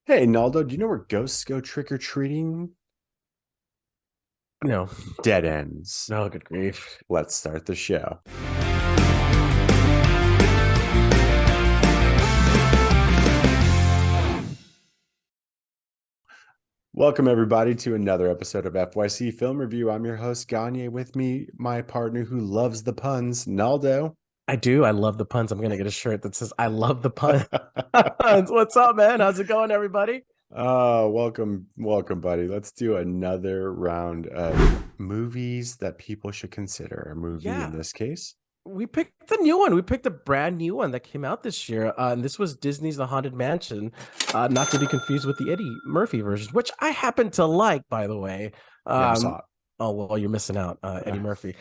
Hey, Naldo, do you know where ghosts go trick-or-treating? No, Dead ends. no, good grief. Let's start the show. Welcome, everybody, to another episode of FYC Film Review. I'm your host, Gagne. With me, my partner who loves the puns, Naldo. I do. I love the puns. I'm gonna get a shirt that says "I love the puns." What's up, man? How's it going, everybody? Welcome, buddy. Let's do another round of movies that people should consider. A movie in Yeah, this case. we picked a new one. We picked a brand new one that came out this year, and this was Disney's The Haunted Mansion, not to be confused with the Eddie Murphy version, which I happen to like, by the way. Never Um, saw oh well, you're missing out, it. Eddie Murphy.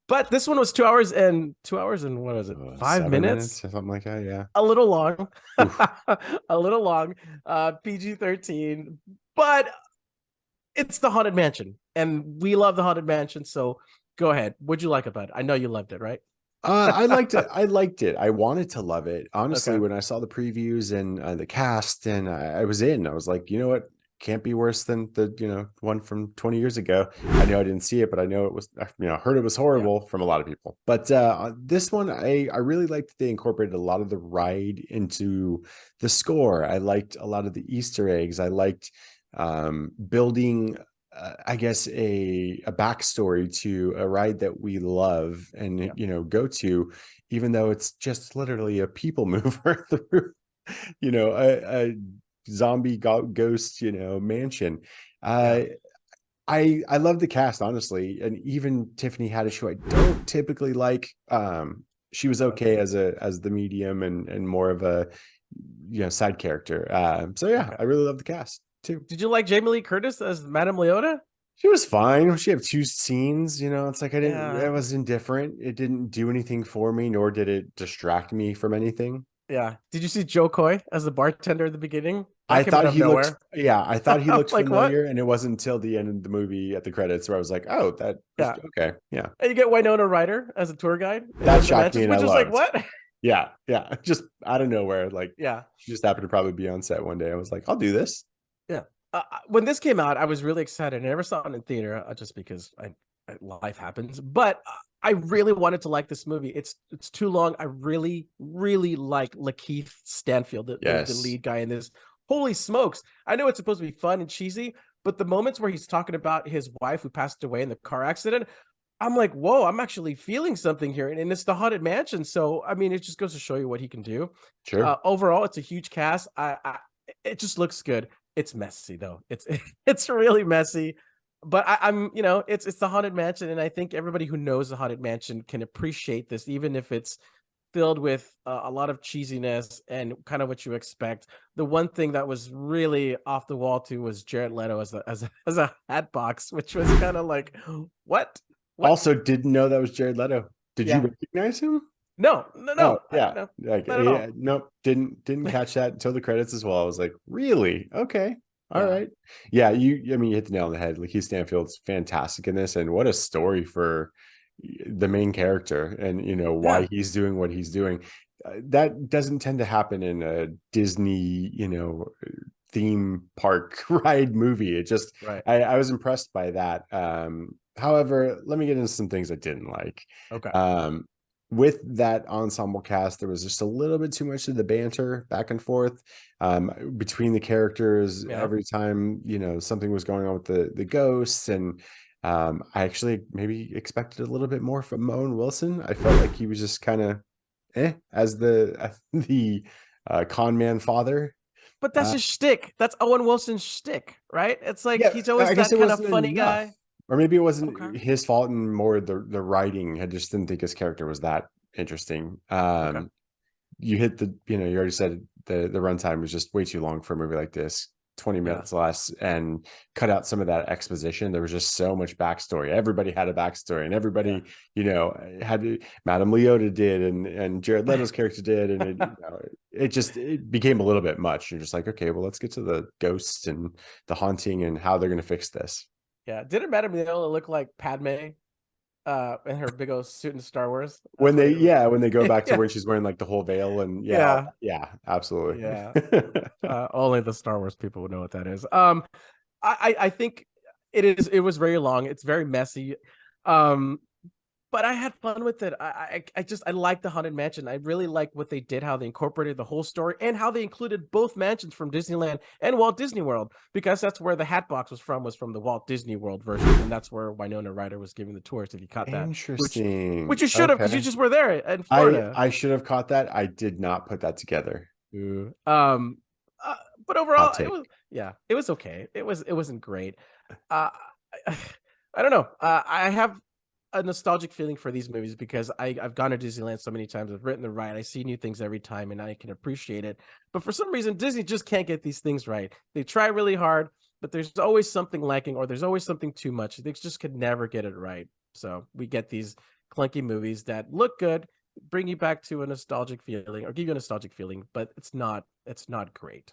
But this one was 2 hours and what was it? 5 minutes? 7 minutes or something like that. Yeah. A little long, Oof. a little long. PG-13, but it's the Haunted Mansion, and we love the Haunted Mansion. So go ahead. What'd you like about it? I know you loved it, right? I liked it. I liked it. I wanted to love it. Honestly, Okay. when I saw the previews and the cast, and I was in, I was like, you know what? Can't be worse than the one from 20 years ago. I know I didn't see it, but I know it was heard it was Yeah. horrible from a lot of people. But this one, I really liked that they incorporated a lot of the ride into the score. I liked a lot of the Easter eggs. I liked building I guess a backstory to a ride that we love and Yeah. go to, even though it's just literally a people mover through a zombie ghost mansion. Yeah. uh I love the cast, honestly, and even Tiffany Haddish, who I don't typically like. She was Okay. okay as the medium and more of a side character. So yeah, Okay. I really love the cast too. Did you like Jamie Lee Curtis as Madame Leota? She was fine. She had two scenes, it's like I Yeah. was indifferent. It didn't do anything for me, nor did it distract me from anything. Yeah. Did you see Joe Coy as the bartender at the beginning? That I came out thought of he looked, nowhere. yeah, I thought he I'm looked like, what? familiar, and it wasn't until the end of the movie at the credits where I was like, oh, that was Yeah. okay. Yeah. And you get Winona Ryder as a tour guide in one That of the shocked me mansions, and I which was like, loved. what? Yeah, yeah. Just out of nowhere. Like Yeah. she just happened to probably be on set one day. I was like, I'll do this. Yeah. When this came out, I was really excited. I never saw it in theater just because life happens. But I really wanted to like this movie. It's too long. I really, really like Lakeith Stanfield, the Yes. lead guy in this. Holy smokes. I know it's supposed to be fun and cheesy, but the moments where he's talking about his wife who passed away in the car accident, I'm like, whoa, I'm actually feeling something here. And it's the Haunted Mansion. So, I mean, it just goes to show you what he can do. Sure. Overall, it's a huge cast. It just looks good. It's messy though. It's really messy. But I'm it's the Haunted Mansion, and I think everybody who knows the Haunted Mansion can appreciate this, even if it's filled with a lot of cheesiness and kind of what you expect. The one thing that was really off the wall too was Jared Leto as a hat box, which was kind of like, what? What? Also, didn't know that was Jared Leto. Did you Yeah. recognize him? No, no, Oh no. yeah, No, like not at yeah, all. nope, didn't catch that until the credits as well. I was like, really? Okay, all Yeah. right. Yeah, I mean, you hit the nail on the head. Like, Keith Stanfield's fantastic in this, and what a story for the main character, and why Yeah. he's doing what he's doing. That doesn't tend to happen in a Disney, theme park ride movie. It just, Right. I was impressed by that. However, let me get into some things I didn't like. Okay. Um, with that ensemble cast, there was just a little bit too much of the banter back and forth between the characters Yeah. every time something was going on with the ghosts. And I actually maybe expected a little bit more from Owen Wilson. I felt like he was just kind of as the con man father. But that's his shtick. That's Owen Wilson's shtick, right? It's like Yeah, he's always I guess that it kind of wasn't funny enough. guy. Or maybe it Okay. wasn't his fault and more the writing. I just didn't think his character was that interesting. Okay. You hit you already said the runtime was just way too long for a movie like this. 20 Yeah. minutes less, and cut out some of that exposition. There was just so much backstory. Everybody had a backstory, and Yeah. everybody, had Madame Leota did, and Jared Leto's character did, and it became a little bit much. You're just like, okay, well, let's get to the ghosts and the haunting and how they're going to fix this. Yeah. Didn't Madame Leota look like Padme? in her big old suit in Star Wars. When That's what they, it was. yeah, when they go back to Yeah, when she's wearing like the whole veil and yeah, yeah, yeah, absolutely. yeah. Only the Star Wars people would know what that is. I think it was very long. It's very messy. Um, but I had fun with it. I like the Haunted Mansion. I really like what they did, how they incorporated the whole story, and how they included both mansions from Disneyland and Walt Disney World, because that's where the Hatbox was from the Walt Disney World version, and that's where Winona Ryder was giving the tours. If you caught that, which Interesting. you should have, because you Okay. just were there in I Florida. I should have caught that. I did not put that together. Ooh. But Hot overall, take. it was okay. It wasn't great. Uh, I, I don't know. I have a nostalgic feeling for these movies because I've gone to Disneyland so many times. I've written the ride. I see new things every time, and I can appreciate it. But for some reason, Disney just can't get these things right. They try really hard, but there's always something lacking, or there's always something too much. They just could never get it right. So we get these clunky movies that look good, bring you back to a nostalgic feeling, or give you a nostalgic feeling, but it's not great.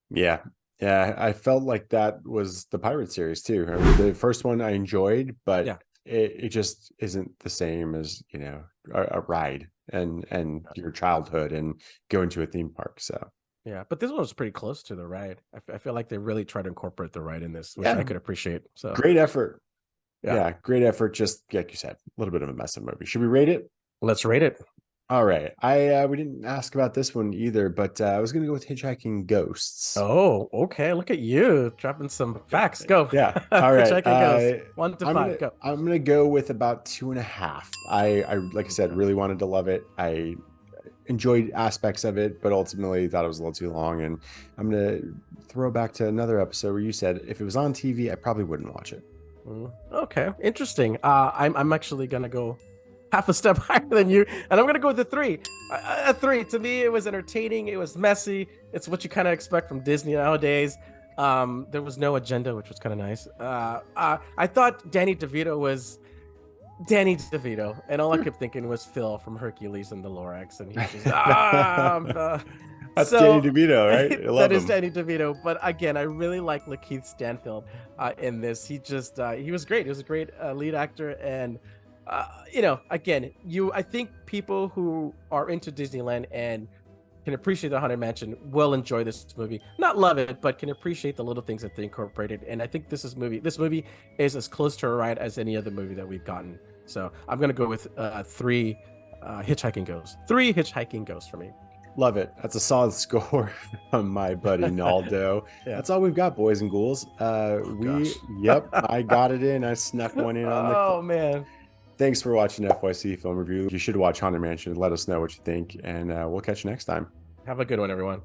Yeah. Yeah. I felt like that was the Pirate series too. I mean, the first one I enjoyed, but Yeah. it just isn't the same as, a ride and your childhood and going to a theme park. So Yeah, but this one was pretty close to the ride. I feel like they really tried to incorporate the ride in this, which I yeah, could appreciate. So great effort. yeah, Yeah, great effort. Just like you said, a little bit of a mess of movie. Should we rate it? let's rate it. All right. I we didn't ask about this one either, but I was gonna go with Hitchhiking Ghosts. Oh, okay. Look at you dropping some facts. Go. Yeah. All right. Hitchhiking goes 1 to 5. I'm gonna Go. I'm gonna go with about 2.5. I like I said, Okay. really wanted to love it. I enjoyed aspects of it, but ultimately thought it was a little too long. And I'm gonna throw back to another episode where you said if it was on TV, I probably wouldn't watch it. Okay. Interesting. I'm actually gonna go half a step higher than you, and I'm gonna go with a 3. A 3. To me, it was entertaining. It was messy. It's what you kind of expect from Disney nowadays. There was no agenda, which was kind of nice. I thought Danny DeVito was Danny DeVito, and all I kept thinking was Phil from Hercules and the Lorax, and he's just That's Danny so DeVito, right? I that love is him. Danny DeVito. But again, I really like Lakeith Stanfield in this. He was great. He was a great lead actor, and again, I think people who are into Disneyland and can appreciate the Haunted Mansion will enjoy this movie. Not love it, but can appreciate the little things that they incorporated. And I think this movie is as close to a ride as any other movie that we've gotten. So I'm gonna go with 3 Hitchhiking Ghosts. 3 Hitchhiking Ghosts for me. Love it. That's a solid score from my buddy Naldo. Yeah. That's all we've got, boys and ghouls. Gosh. Yep, I got it in. I snuck one in on the. Oh man. Thanks for watching FYC Film Review. You should watch Haunted Mansion. Let us know what you think, and we'll catch you next time. Have a good one, everyone.